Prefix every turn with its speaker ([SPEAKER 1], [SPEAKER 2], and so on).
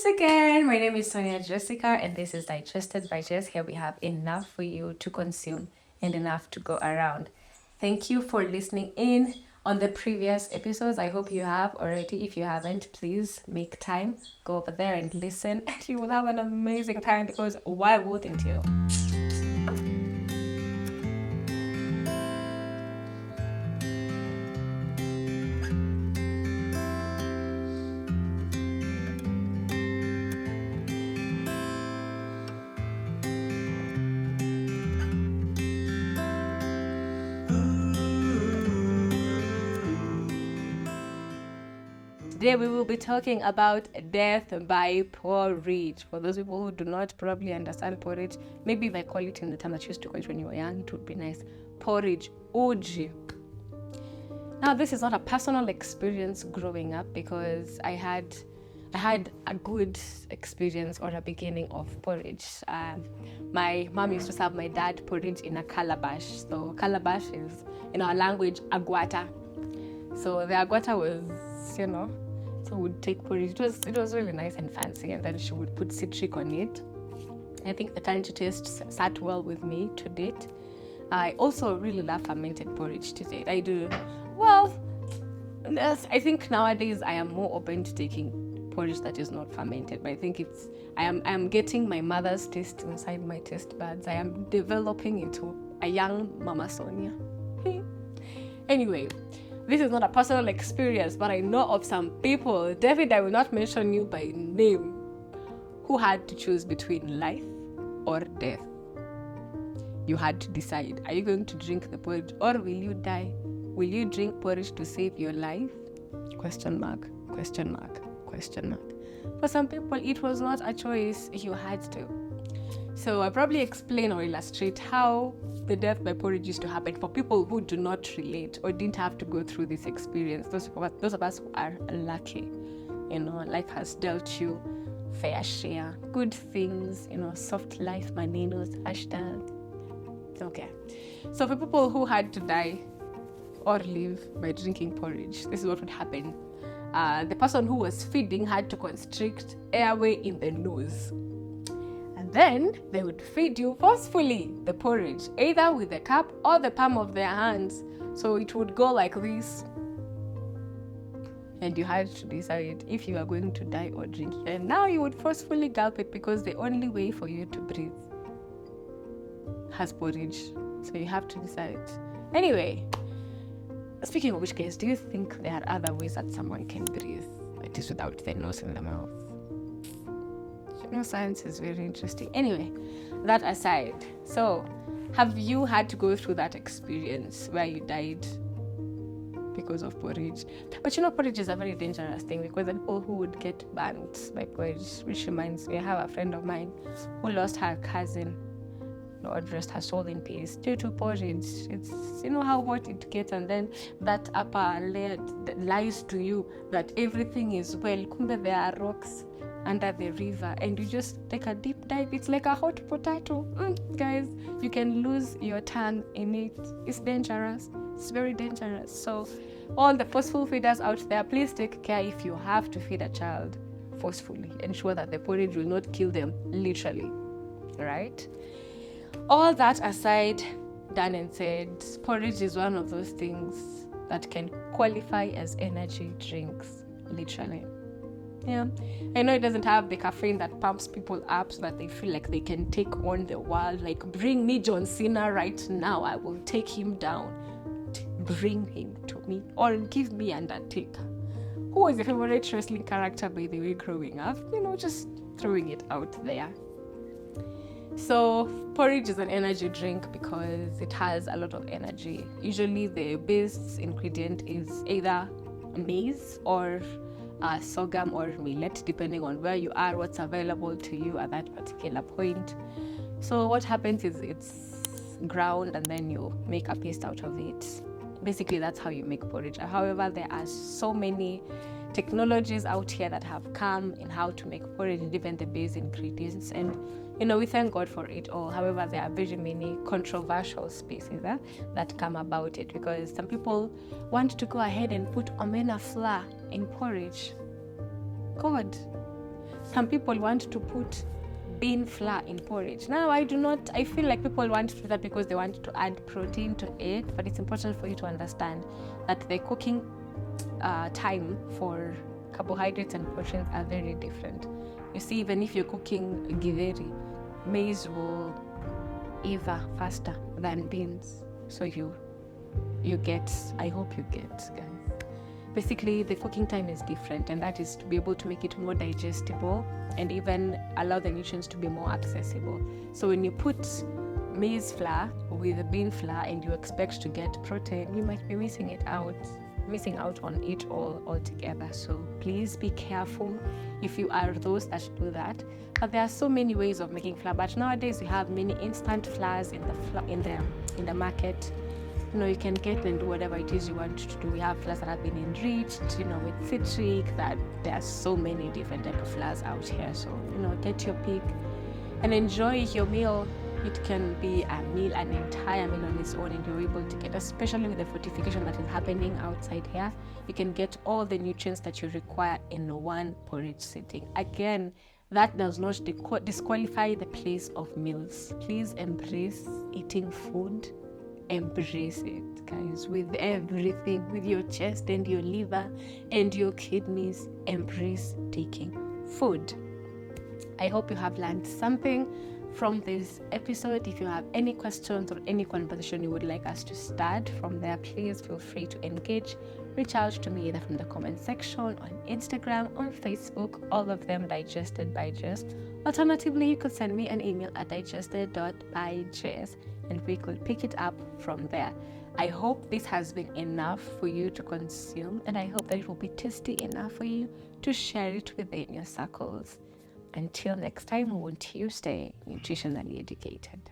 [SPEAKER 1] Once again, my name is Sonia Jessica, and this is Digested by Jess. Here we have enough for you to consume and enough to go around. Thank you for listening in on the previous episodes. I hope you have already. If you haven't, please make time, go over there and listen, and you will have an amazing time because why wouldn't you? Today we will be talking about death by porridge. For those people who do not probably understand porridge, maybe if I call it in the time that you used to call it when you were young, it would be nice. Porridge, uji. Now this is not a personal experience growing up because I had a good experience or a beginning of porridge. My mom used to serve my dad porridge in a calabash. So calabash is, in our language, agwata. So the agwata was, so would take porridge. It was really nice and fancy, and then she would put citric on it. I think the tangy taste sat well with me to date. I also really love fermented porridge to date. I do. Well, I think nowadays I am more open to taking porridge that is not fermented, but I think I am getting my mother's taste inside my taste buds. I am developing into a young Mama Sonia. Anyway, this is not a personal experience, but I know of some people, David, I will not mention you by name, who had to choose between life or death. You had to decide, are you going to drink the porridge or will you die? Will you drink porridge to save your life? Question mark, question mark, question mark. For some people, it was not a choice, you had to. So I'll probably explain or illustrate how the death by porridge used to happen for people who do not relate or didn't have to go through this experience. Those of us who are lucky, life has dealt you fair share, good things, soft life, maninos, hashtag. It's okay. So for people who had to die or live by drinking porridge, this is what would happen. The person who was feeding had to constrict airway in the nose. Then they would feed you forcefully the porridge, either with the cup or the palm of their hands. So it would go like this. And you had to decide if you are going to die or drink. And now you would forcefully gulp it because the only way for you to breathe has porridge. So you have to decide. Anyway, speaking of which case, do you think there are other ways that someone can breathe? It is without the nose in the mouth. Science is very interesting. Anyway, that aside, so have you had to go through that experience where you died because of porridge? But porridge is a very dangerous thing because the people who would get burnt by porridge, which reminds me, I have a friend of mine who lost her cousin, Lord rest her soul in peace, due to porridge. It's how hot it gets, and then that upper layer lies to you that everything is well. Kumbe there are rocks under the river and you just take a deep dive. It's like a hot potato. Guys, you can lose your tongue in it. It's dangerous. It's very dangerous. So all the forceful feeders out there, please take care if you have to feed a child forcefully. Ensure that the porridge will not kill them literally. Right? All that aside, done and said, porridge is one of those things that can qualify as energy drinks, literally. Yeah, I know it doesn't have the caffeine that pumps people up so that they feel like they can take on the world. Like, bring me John Cena right now. I will take him down. Bring him to me. Or give me Undertaker. Who was your favorite wrestling character, by the way, growing up? Just throwing it out there. So, porridge is an energy drink because it has a lot of energy. Usually, the base ingredient is either maize or sorghum or millet, depending on where you are, what's available to you at that particular point. So what happens is it's ground and then you make a paste out of it. Basically, that's how you make porridge. However, there are so many technologies out here that have come in how to make porridge, even the base ingredients, and we thank God for it all. However, there are very many controversial spaces that come about it because some people want to go ahead and put omena flour in porridge. God, Some people want to put bean flour in porridge. Now, I feel like people want to do that because they want to add protein to it, but it's important for you to understand that the cooking time for carbohydrates and proteins are very different. You see, even if you're cooking githeri, maize will either faster than beans. So you get, I hope you get, guys. Basically, the cooking time is different, and that is to be able to make it more digestible and even allow the nutrients to be more accessible. So when you put maize flour with the bean flour and you expect to get protein, you might be missing out on it all altogether. So please be careful if you are those that do that. But there are so many ways of making flour. But nowadays we have many instant flours in the market. You can get and do whatever it is you want to do. We have flours that have been enriched, with citric. That there are so many different type of flours out here. So get your pick and enjoy your meal. It can be an entire meal on its own, and you're able to get, especially with the fortification that is happening outside here, you can get all the nutrients that you require in one porridge sitting. Again, that does not disqualify the place of meals. Please embrace eating food. Embrace it, guys, with everything, with your chest and your liver and your kidneys. Embrace taking food. I hope you have learned something from this episode. If you have any questions or any conversation you would like us to start from there, please feel free to engage. Reach out to me either from the comment section, on Instagram, on Facebook, all of them Digested by Jess. Alternatively, you could send me an email at digested.byjess and we could pick it up from there. I hope this has been enough for you to consume, and I hope that it will be tasty enough for you to share it within your circles. Until next time, won't you stay nutritionally educated?